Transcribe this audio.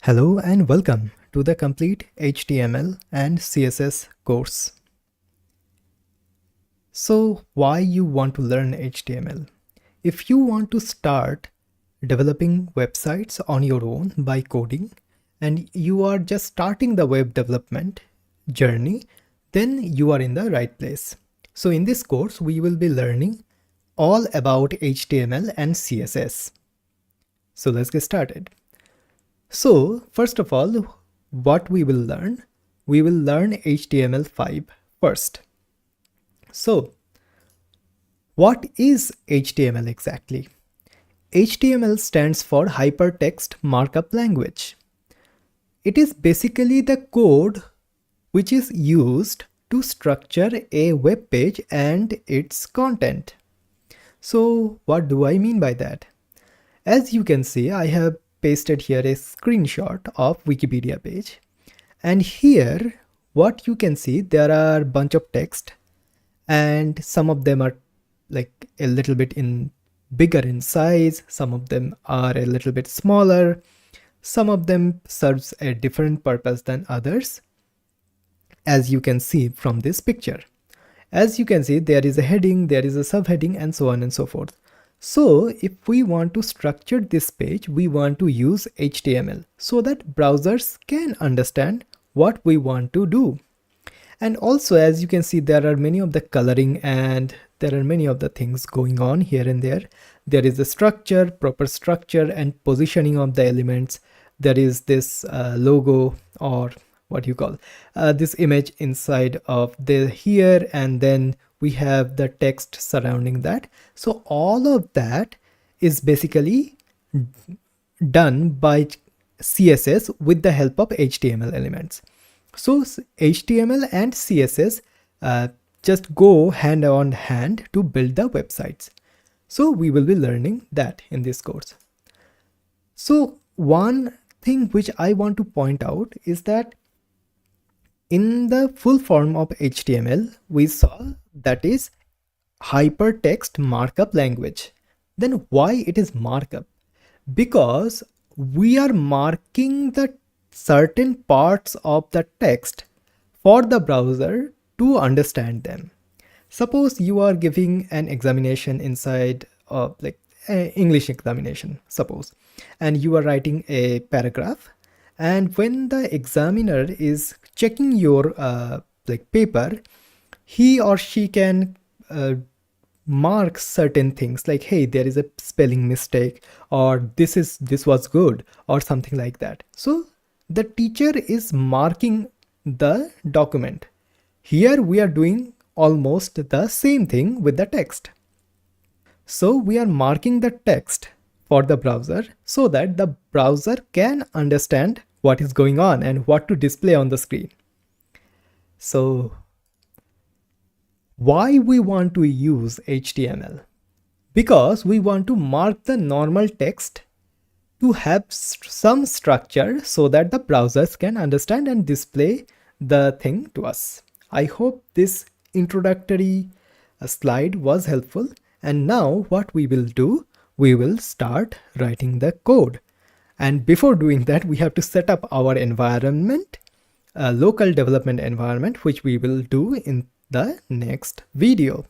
Hello and welcome to the complete HTML and CSS course. So why you want to learn HTML? If you want to start developing websites on your own by coding and you are just starting the web development journey, then you are in the right place. So in this course, we will be learning all about HTML and CSS. So let's get started. So first of all, what we will learn? We will learn HTML5 first. So what is HTML exactly? HTML stands for Hypertext Markup Language. It is basically the code which is used to structure a web page and its content. So what do I mean by that? As you can see, I have pasted here a screenshot of Wikipedia page, and here what you can see, there are a bunch of text and some of them are like a little bit bigger in size, some of them are a little bit smaller, some of them serves a different purpose than others, as you can see from this picture. As you can see, there is a heading, there is a subheading, and so on and so forth. So if we want to structure this page, we want to use HTML so that browsers can understand what we want to do. And also, as you can see, there are many of the coloring and there are many of the things going on here and there. There is the structure, proper structure and positioning of the elements. There is this logo, or what you call this image inside of the here, and then we have the text surrounding that. So all of that is basically done by CSS with the help of HTML elements. So HTML and CSS just go hand on hand to build the websites. So we will be learning that in this course. So one thing which I want to point out is that in the full form of HTML, we saw that is Hypertext Markup Language. Then why it is markup? Because we are marking the certain parts of the text for the browser to understand them. Suppose you are giving an examination inside of like English examination, suppose, and you are writing a paragraph, and when the examiner is checking your paper, he or she can mark certain things like, hey, there is a spelling mistake, or this was good, or something like that. So the teacher is marking the document. Here we are doing almost the same thing with the text. So we are marking the text for the browser so that the browser can understand what is going on and what to display on the screen. So why we want to use HTML? Because we want to mark the normal text to have some structure so that the browsers can understand and display the thing to us. I hope this introductory slide was helpful. And now what we will do, we will start writing the code. And before doing that, we have to set up our environment, a local development environment, which we will do in the next video.